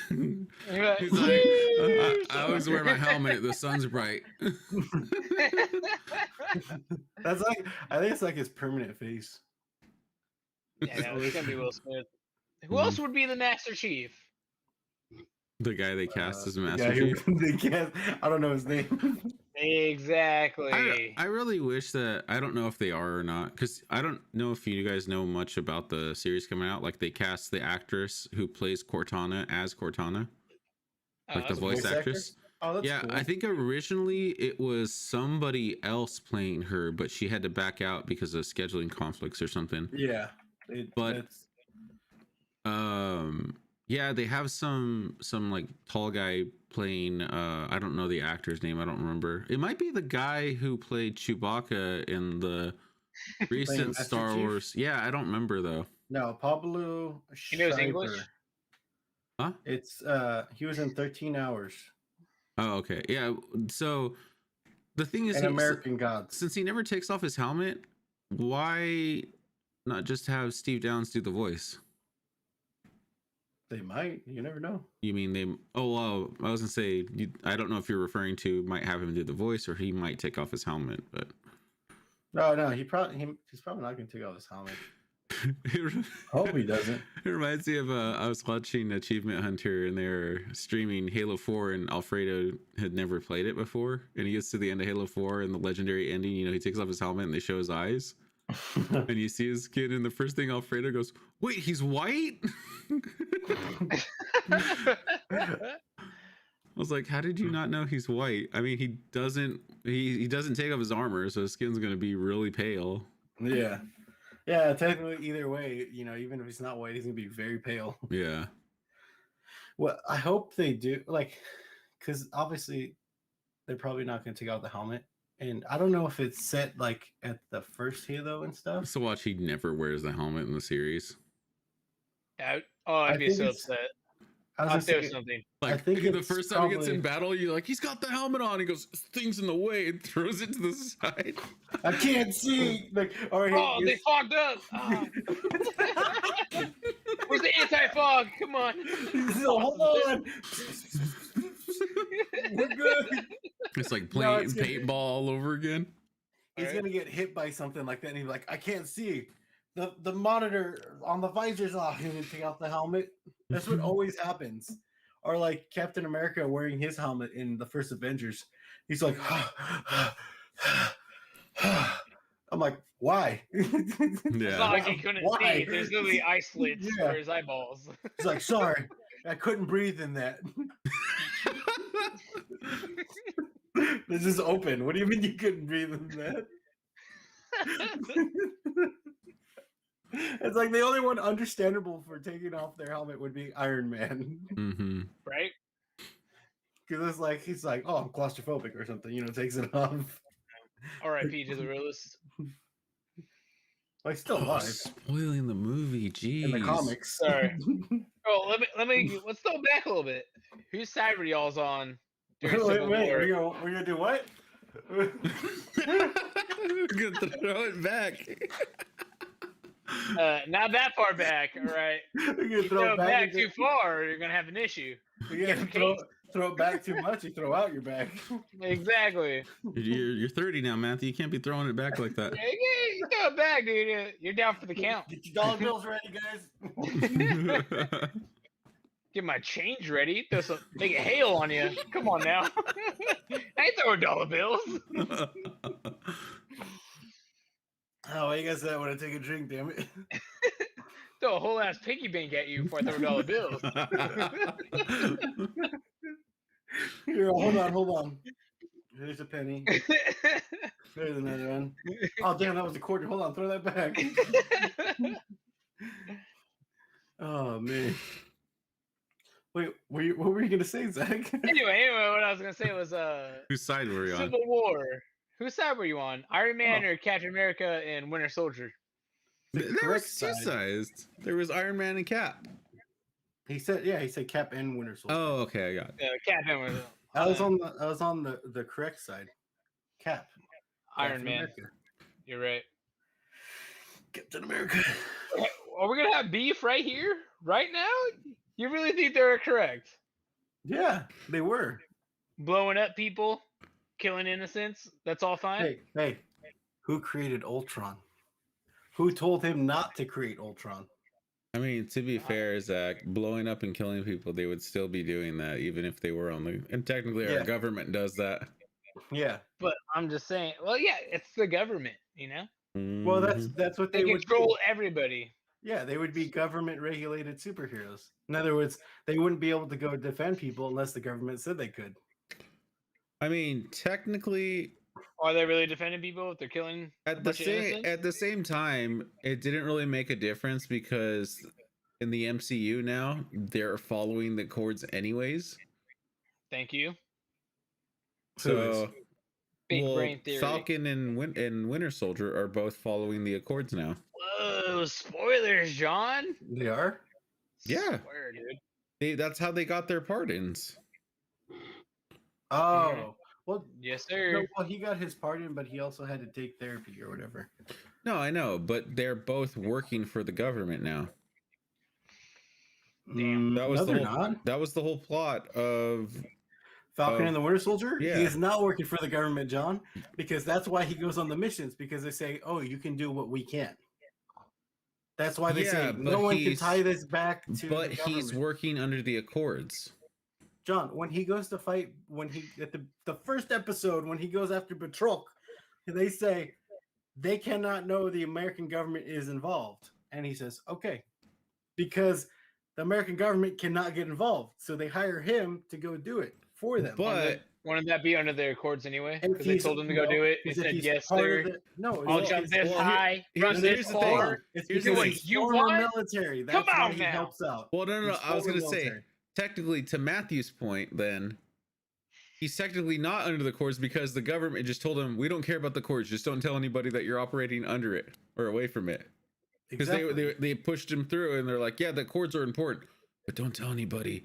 he's like, I always wear my helmet. The sun's bright. That's like, I think it's like his permanent face. Yeah, no, it's gonna be Will Smith. Who else would be the Master Chief? The guy they cast as Master Chief. I don't know his name. Exactly. I really wish that, I don't know if they are or not, because I don't know if you guys know much about the series coming out. Like, they cast the actress who plays Cortana as Cortana, like the voice actress. Oh, that's yeah, cool. I think originally it was somebody else playing her, but she had to back out because of scheduling conflicts or something. Yeah, yeah, they have some like tall guy playing. I don't know the actor's name. I don't remember. It might be the guy who played Chewbacca in the recent Star Wars. Yeah, I don't remember though. No, Pablo. He knows English. Huh? It's he was in 13 Hours. Oh, okay. Yeah. So the thing is, An American Gods. Since he never takes off his helmet, why not just have Steve Downes do the voice? They might. You never know. You mean they? Oh, well, I was gonna say. I don't know if you're referring to might have him do the voice, or he might take off his helmet. But no, he's probably not gonna take off his helmet. Hope he doesn't. It reminds me of I was watching Achievement Hunter and they're streaming Halo 4 and Alfredo had never played it before, and he gets to the end of Halo 4 and the legendary ending, you know, he takes off his helmet and they show his eyes and you see his skin, and the first thing Alfredo goes, wait, he's white? I was like, how did you not know he's white? I mean, he doesn't take off his armor, so his skin's gonna be really pale. Yeah, technically, either way, you know, even if he's not white, he's gonna be very pale. Yeah. Well, I hope they do, like, because obviously they're probably not gonna take out the helmet, and I don't know if it's set like at the first Halo and stuff. So watch, he never wears the helmet in the series. I'd be so upset. I'll do something. Like, I think the first time he gets in battle, you're like, he's got the helmet on. He goes, things in the way, and throws it to the side. I can't see. Like, they fogged up. Oh. Where's the anti-fog? Come on. Hold on. We're good. It's like playing paintball all over again. He's gonna get hit by something like that, and he's like, I can't see. The monitor on the visor's off. He's gonna take off the helmet. That's what always happens. Or like Captain America wearing his helmet in the first Avengers. He's like, I'm like, why? Yeah. It's not like he couldn't see. There's literally eye slits for his eyeballs. He's like, sorry, I couldn't breathe in that. This is open. What do you mean you couldn't breathe in that? It's like the only one understandable for taking off their helmet would be Iron Man. Mm-hmm. Right? Because it's like, he's like, oh, I'm claustrophobic or something, you know, takes it off. R.I.P. to the realist. Like, still alive. Spoiling the movie, geez. In the comics. Sorry. Oh, let's go back a little bit. Whose side were y'all's on? Wait, we're gonna do what? We're gonna throw it back. Not that far back, all right. You throw it back too far, you're gonna have an issue. You throw it back too much, you throw out your back. Exactly. You're 30 now, Matthew. You can't be throwing it back like that. Yeah, you throw it back, dude. You're down for the count. Get your dollar bills ready, guys. Get my change ready. Make it hail on you. Come on now. I ain't throwing dollar bills. Oh, I guess that when I take a drink, damn it. Throw a whole ass piggy bank at you before I throw $1 bills. Here, hold on. Here's a penny. There's another one. Oh, damn, that was a quarter. Hold on, throw that back. Oh, man. Wait, what were you going to say, Zach? Anyway, what I was going to say was Whose side were you on? Civil War. Whose side were you on? Iron Man or Captain America and Winter Soldier? There was two sides. There was Iron Man and Cap. He said Cap and Winter Soldier. Oh, okay, I got it. Cap and Winter. I was on the correct side. Cap. Iron Man. America. You're right. Captain America. Are we gonna have beef right here, right now? You really think they were correct? Yeah, they were. Blowing up people, killing innocents. That's all fine. Hey, who created Ultron? Who told him not to create Ultron? I mean, to be fair, Zach, blowing up and killing people, they would still be doing that, even if they were on the. And technically, our government does that. Yeah, but I'm just saying. Well, yeah, it's the government, you know. Well, that's what they would control everybody. Yeah, they would be government-regulated superheroes. In other words, they wouldn't be able to go defend people unless the government said they could. I mean, technically, are they really defending people if they're killing at the same time? It didn't really make a difference because in the MCU now they're following the Accords anyways. Thank you. So, Big brain theory. Falcon and Winter Soldier are both following the Accords now. Whoa! Spoilers, John. They are. Yeah. Swear, dude. That's how they got their pardons. Oh. Well, yes, sir. No, well, he got his pardon, but he also had to take therapy or whatever. No, I know, but they're both working for the government now. Damn. That was the whole plot of Falcon and the Winter Soldier. Yeah. He is not working for the government, John, because that's why he goes on the missions, because they say, "Oh, you can do what we can't." That's why they say no one can tie this back to. But he's working under the Accords. John, when he goes to fight, at the first episode, when he goes after Batroc, they say they cannot know the American government is involved. And he says, okay, because the American government cannot get involved. So they hire him to go do it for them. But wouldn't that be under their Accords anyway? Because they told him to go do it. He said, yes, sir. I'll jump this high. Run this far. It's because he's former military. That's why he helps out. Well, no. I was going to say, technically, to Matthew's point, then he's technically not under the Accords because the government just told him, we don't care about the Accords. Just don't tell anybody that you're operating under it or away from it. Because they pushed him through and they're like, yeah, the Accords are important, but don't tell anybody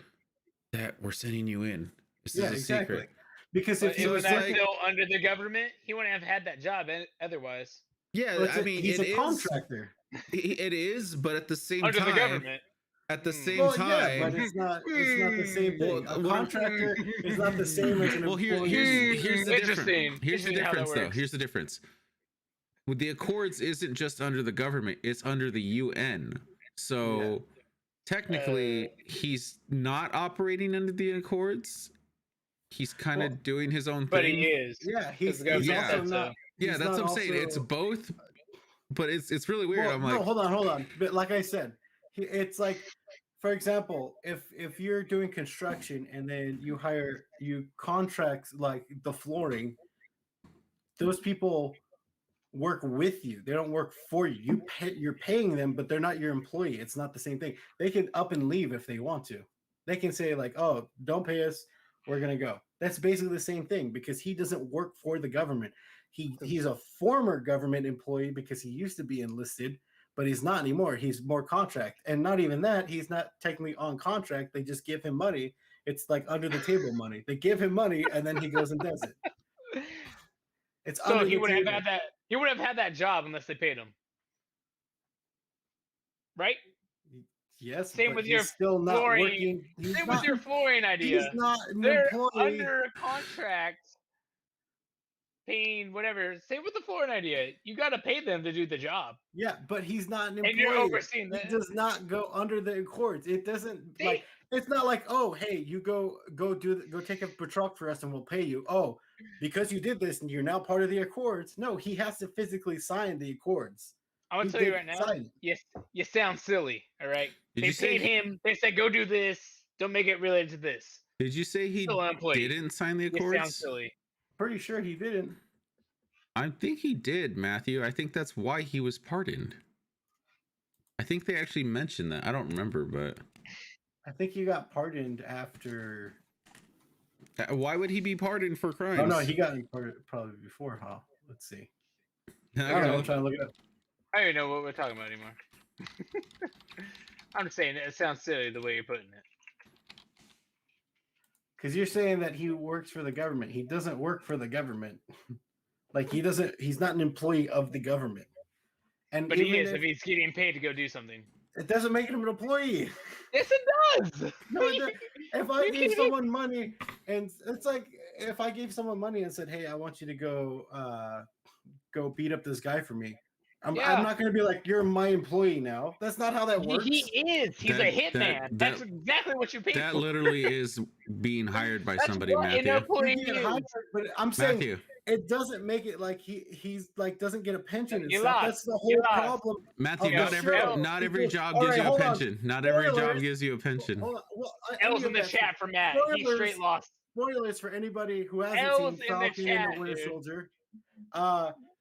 that we're sending you in. This is a secret. Because if he was still under the government, he wouldn't have had that job otherwise. Yeah, I mean, he's a contractor. It is, but at the same time, under the government. At the same time, yeah, but it's not the same thing. A contractor is not the same as an employee. Here's the difference. Here's the difference, though. Here's the difference. With the Accords, isn't just under the government; it's under the UN. So technically, he's not operating under the Accords. He's kind of doing his own thing. But he is. Yeah, he's also not. Yeah, that's what I'm saying. It's both, but it's really weird. Well, no, hold on. But like I said, it's like, for example, if you're doing construction and then you contract like the flooring, those people work with you. They don't work for you. You're paying them, but they're not your employee. It's not the same thing. They can up and leave if they want to. They can say like, "Oh, don't pay us. We're gonna go." That's basically the same thing because he doesn't work for the government. He's a former government employee because he used to be enlisted, but he's not anymore. He's more contract, and not even that. He's not technically on contract. They just give him money. It's like under the table money. They give him money, and then he goes and does it. It's so he wouldn't have had that. He wouldn't have had that job unless they paid him, right? Yes. Same with your still not flooring. Working. Same with your flooring idea. He's not an They're employee. under a contract, paying whatever. Same with the flooring idea. You got to pay them to do the job. Yeah, but he's not an employee. And you're overseeing that. It does not go under the Accords. It doesn't It's not like, oh, hey, you go take a patrol for us and we'll pay you. Oh, because you did this and you're now part of the Accords. No, he has to physically sign the Accords. I'm gonna tell you right now. Yes, you sound silly. All right. They paid him. They said go do this. Don't make it related to this. Did you say he didn't sign the Accords? You sound silly. Pretty sure he didn't. I think he did, Matthew. I think that's why he was pardoned. I think they actually mentioned that. I don't remember, but I think he got pardoned after. Why would he be pardoned for crimes? Oh no, he got pardoned probably before, huh? Let's see. I don't know. I'm trying to look it up. I don't even know what we're talking about anymore. I'm just saying it sounds silly the way you're putting it. Because you're saying that he works for the government. He doesn't work for the government. Like he's not an employee of the government. But he is if he's getting paid to go do something. It doesn't make him an employee. Yes, it does. No, if I gave someone money, and it's like if I gave someone money and said, "Hey, I want you to go beat up this guy for me," I'm not going to be like, "You're my employee now." That's not how that works. He is. He's a hitman. That's exactly what you pay that for. That literally is being hired by somebody, Matthew. But I'm saying Matthew. It doesn't make it like he's like doesn't get a pension. And stuff. That's the whole problem. Matthew, not every job gives you a pension. Not every job gives you a pension. Well, L's in the chat for Matt. He straight lost. Spoilers for anybody who hasn't seen Falcon and the Winter Soldier.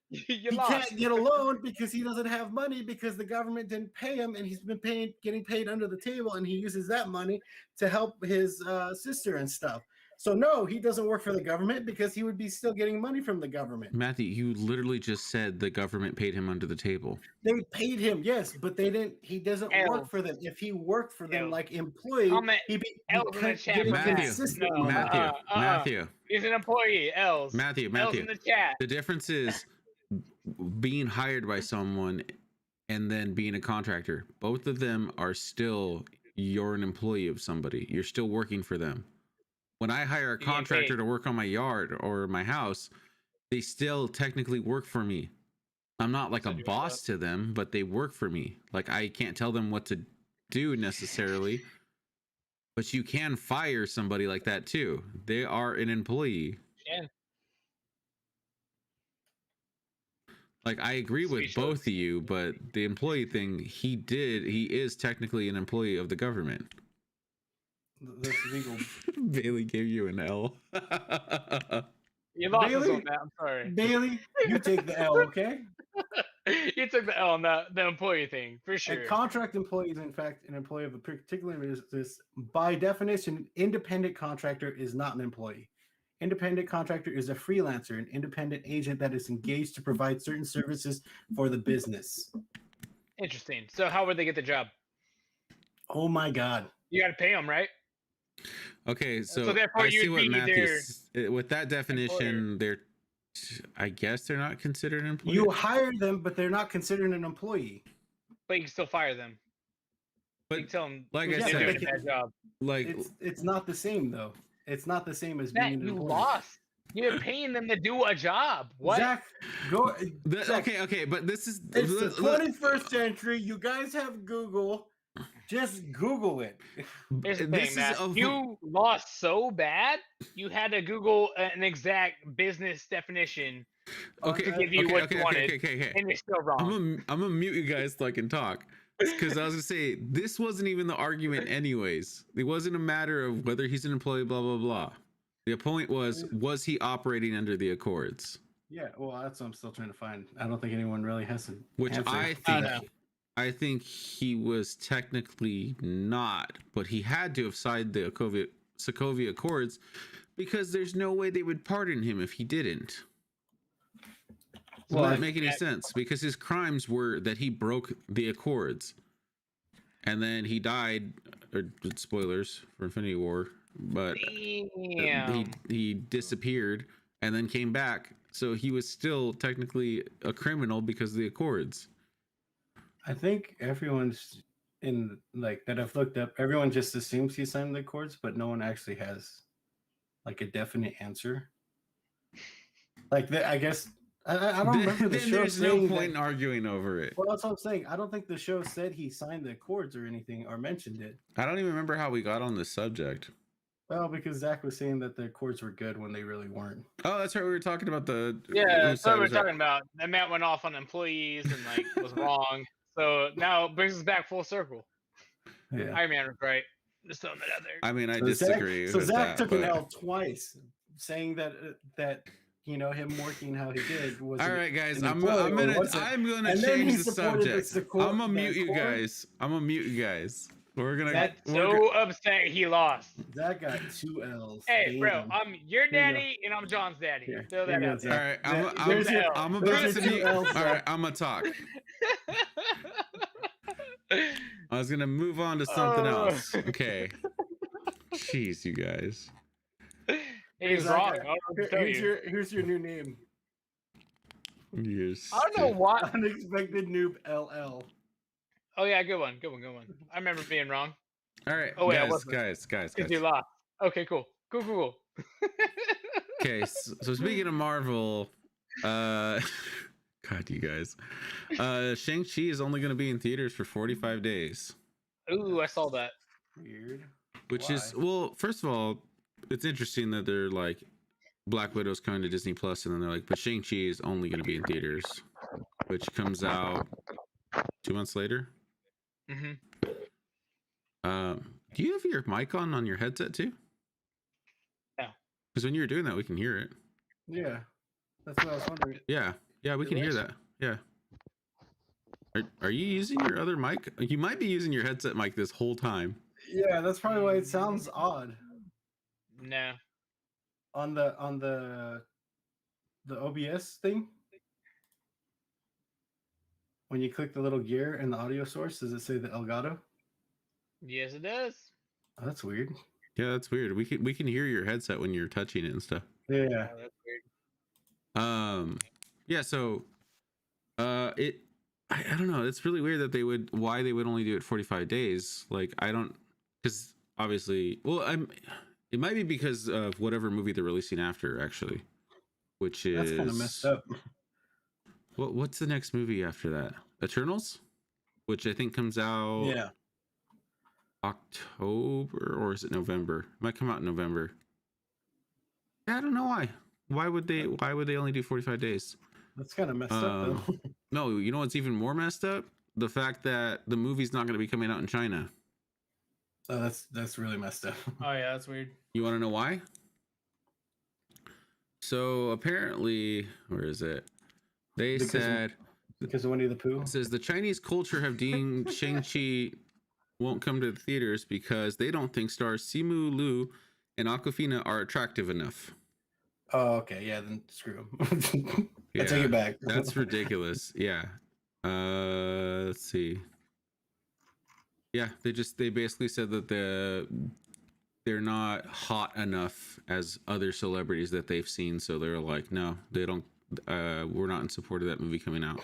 He can't get a loan because he doesn't have money because the government didn't pay him, and he's been getting paid under the table, and he uses that money to help his sister and stuff. So no, he doesn't work for the government because he would be still getting money from the government. Matthew, you literally just said the government paid him under the table. They paid him, yes, but they didn't. He doesn't work for them. If he worked for them like employee, he'd be Matthew. He's an employee. Matthew. In the chat. The difference is being hired by someone and then being a contractor. Both of them are still you're an employee of somebody. You're still working for them. When I hire a contractor to work on my yard or my house, they still technically work for me. I'm not like a boss to them, but they work for me. Like I can't tell them what to do necessarily, but you can fire somebody like that too. They are an employee. Yeah. Like I agree with both of you, but the employee thing, he is technically an employee of the government. That's legal. Bailey gave you an L. You lost us on that. I'm sorry. Bailey, you take the L, okay? You took the L on the employee thing, for sure. A contract employee is, in fact, an employee of a particular business. By definition, independent contractor is not an employee. Independent contractor is a freelancer, an independent agent that is engaged to provide certain services for the business. Interesting. So how would they get the job? Oh, my God. You got to pay them, right? Okay, so therefore I see what Matthew's with that definition. I guess they're not considered an employee. You hire them, but they're not considered an employee. But you can still fire them. But you can tell them, like I said, a bad job. Like it's not the same though. It's not the same as being an employee. You lost. You're paying them to do a job. What? Zach, go. Zach, okay, but this is it's the 21st century. You guys have Google. Just Google it. Here's the thing, Matt. You lost so bad, you had to Google an exact business definition to give you what you wanted, and you're still wrong. I'm gonna mute you guys so I can talk. Because I was gonna say this wasn't even the argument, anyways. It wasn't a matter of whether he's an employee, blah blah blah. The point was he operating under the Accords? Yeah, well, that's what I'm still trying to find. I don't think anyone really has an which answer. I think he was technically not, but he had to have signed the Sokovia Accords because there's no way they would pardon him if he didn't. Well, that doesn't make any sense because his crimes were that he broke the Accords, and then he died. Or spoilers for Infinity War, but he disappeared and then came back, so he was still technically a criminal because of the Accords. I think everyone's in like that I've looked up. Everyone just assumes he signed the Accords, but no one actually has like a definite answer. Like I guess I don't remember the Then show there's no saying point in that. arguing over it. Well, that's what I'm saying. I don't think the show said he signed the accords or anything or mentioned it. I don't even remember how we got on this subject. Well, because Zach was saying that the accords were good when they really weren't. Oh, that's right. We were talking about the That's what we're talking about. That Matt went off on employees and like was wrong. So now it brings us back full circle. Yeah. Iron Man was right. Just throwing that out there. I mean, I So disagree. Zach, so with Zach that, took but... an L twice, saying that him working how he did was. All right, guys. I'm gonna change the subject. I'm gonna mute you guys. We're gonna. That's so upset he lost. Zach got 2 L's. Hey, bro, I'm your daddy and I'm John's daddy. Here, Throw that out there. All right, I'm about to mute. All right, I'm gonna talk. I was gonna move on to something else. Okay. Jeez, you guys. He's wrong. Here's your new name. I don't know why. Unexpected Noob LL. Oh yeah, good one. I remember being wrong. All right. Oh wait, guys. Because you lost. Okay, cool. Okay, so speaking of Marvel, God, you guys, Shang-Chi is only going to be in theaters for 45 days. Ooh, I saw that. Weird. Which Why? is, well, first of all, it's interesting that they're like, Black Widow's coming to Disney Plus, and then they're like, but Shang-Chi is only going to be in theaters, which comes out 2 months later. Mm-hmm. Do you have your mic on your headset too? Yeah. Because when you were doing that, we can hear it. Yeah, that's what I was wondering. Yeah, we can hear that. Yeah. Are you using your other mic? You might be using your headset mic this whole time. Yeah, that's probably why it sounds odd. No. On the OBS thing, when you click the little gear in the audio source, does it say the Elgato? Yes, it does. Oh, that's weird. Yeah, that's weird. We can hear your headset when you're touching it and stuff. Yeah. Oh, that's weird. Yeah. So, I don't know. It's really weird that why they would only do it 45 days. Like, I don't, because obviously, well, it might be because of whatever movie they're releasing after, actually, which is That's kind of messed up. What's the next movie after that? Eternals, which I think comes out. Yeah. October, or is it November? It might come out in November. Yeah, I don't know why. Why would they only do 45 days? That's kind of messed up though. No, you know what's even more messed up? The fact that the movie's not going to be coming out in China. Oh, that's really messed up. Oh yeah, that's weird. You want to know why? So apparently, where is it? Said because of Winnie the Pooh. It says the Chinese culture have deemed Shang-Chi won't come to the theaters because they don't think stars Simu Liu and Awkwafina are attractive enough. Oh, okay. Yeah, then screw them. I take it back. That's ridiculous. Yeah. Let's see. Yeah, they basically said that they're not hot enough as other celebrities that they've seen, so they're like, no, they don't. We're not in support of that movie coming out.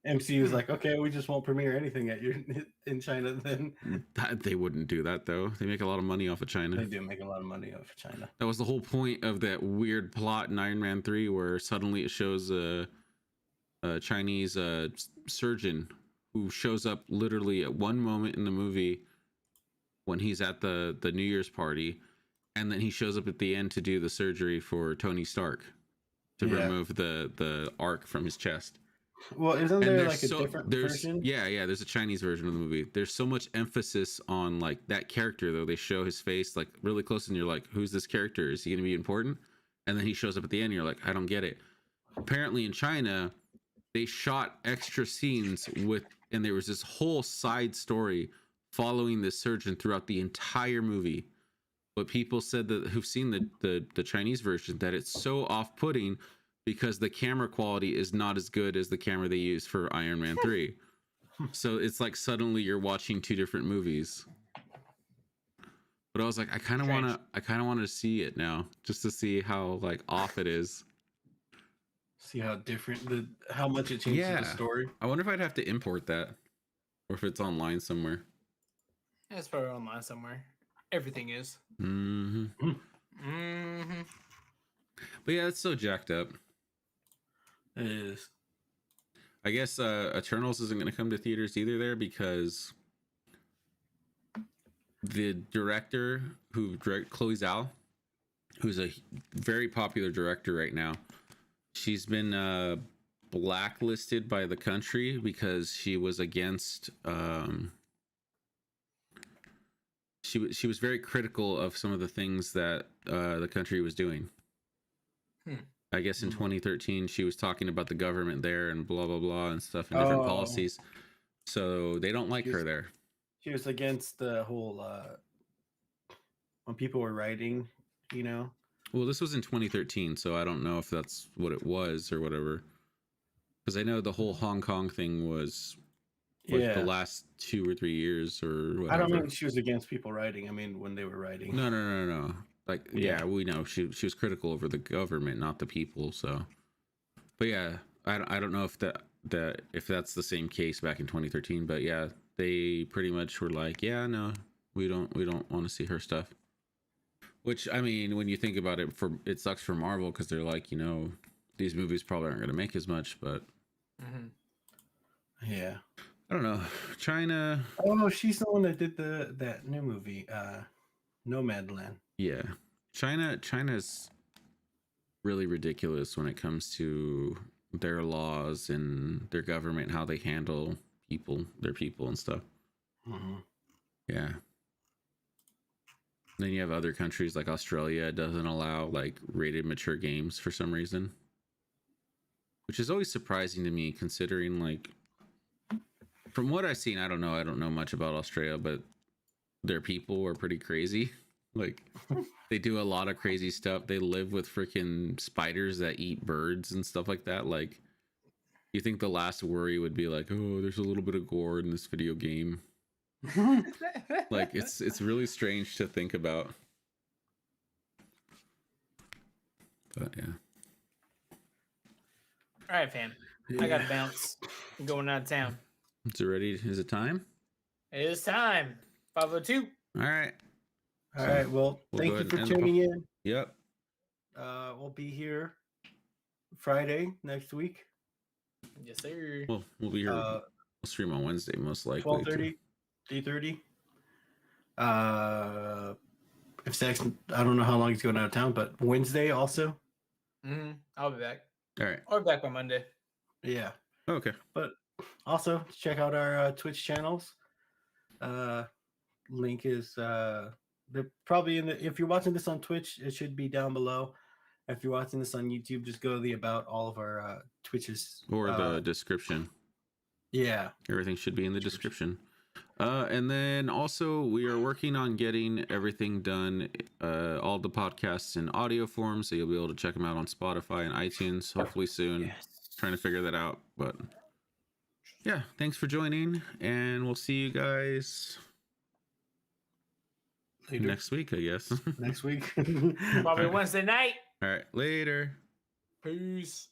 MCU is like, okay, we just won't premiere anything in China then. They wouldn't do that though. They make a lot of money off of China. They do make a lot of money off of China. That was the whole point of that weird plot in Iron Man 3 where suddenly it shows a Chinese surgeon who shows up literally at one moment in the movie when he's at the New Year's party, and then he shows up at the end to do the surgery for Tony Stark to remove the arc from his chest. Well, isn't there like a different version? Yeah, there's a Chinese version of the movie. There's so much emphasis on like that character though. They show his face like really close and you're like, who's this character? Is he gonna be important? And then he shows up at the end and you're like, I don't get it. Apparently in China, they shot extra scenes and there was this whole side story following this surgeon throughout the entire movie. But people said that who've seen the Chinese version that it's so off-putting because the camera quality is not as good as the camera they use for Iron Man 3. So it's like suddenly you're watching two different movies. But I was like, I kind of want to see it now just to see how like off it is. See how different how much it changes the story. I wonder if I'd have to import that or if it's online somewhere. It's probably online somewhere. Everything is. But yeah, it's so jacked up. It is. I guess Eternals isn't going to come to theaters either there because the director who directed Chloe Zhao, who's a very popular director right now, she's been blacklisted by the country because she was against she was very critical of some of the things that the country was doing. I guess in 2013 she was talking about the government there and blah blah blah and stuff and different policies, so they don't like her there. She was against the whole when people were writing, you know. Well, this was in 2013, so I don't know if that's what it was or whatever, because I know the whole Hong Kong thing was like the last 2 or 3 years or whatever. I don't mean she was against people writing. I mean when they were writing. No. Like, yeah, we know she was critical over the government, not the people. So, but yeah, I don't know if if that's the same case back in 2013. But yeah, they pretty much were like, yeah, no, we don't want to see her stuff. Which, I mean, when you think about it, it sucks for Marvel because they're like, you know, these movies probably aren't going to make as much, but yeah, I don't know. China. Oh, she's the one that did that new movie, Nomadland. Yeah, China's really ridiculous when it comes to their laws and their government, how they handle their people and stuff. Yeah. Then you have other countries like Australia doesn't allow like rated mature games for some reason, which is always surprising to me considering, like, from what I've seen, I don't know much about Australia, but their people are pretty crazy. Like, they do a lot of crazy stuff. They live with freaking spiders that eat birds and stuff like that. Like, you think the last worry would be like, oh, there's a little bit of gore in this video game. Like, it's really strange to think about. But yeah. All right, fam. I gotta bounce. I'm going out of town. Is it ready? Is it time? It is time. 5:02. All right. All right. Well, thank you for tuning in. Yep. We'll be here Friday next week. Yes, sir. Well, we'll be here. We'll stream on Wednesday, most likely. 12:30, 3:30. If Zach's, I don't know how long he's going out of town, but Wednesday also. I'll be back. All right. I'll be back by Monday. Yeah. Okay. But also check out our Twitch channels. Link is they're probably in the. If you're watching this on Twitch, it should be down below. If you're watching this on YouTube, just go to the about all of our Twitches or the description. Yeah, everything should be in the description. And then also we are working on getting everything done, all the podcasts in audio form, so you'll be able to check them out on Spotify and iTunes hopefully soon. Yes. Trying to figure that out, but yeah, thanks for joining, and we'll see you guys later. Next week, I guess. Next week. Probably Wednesday night. All right, later. Peace.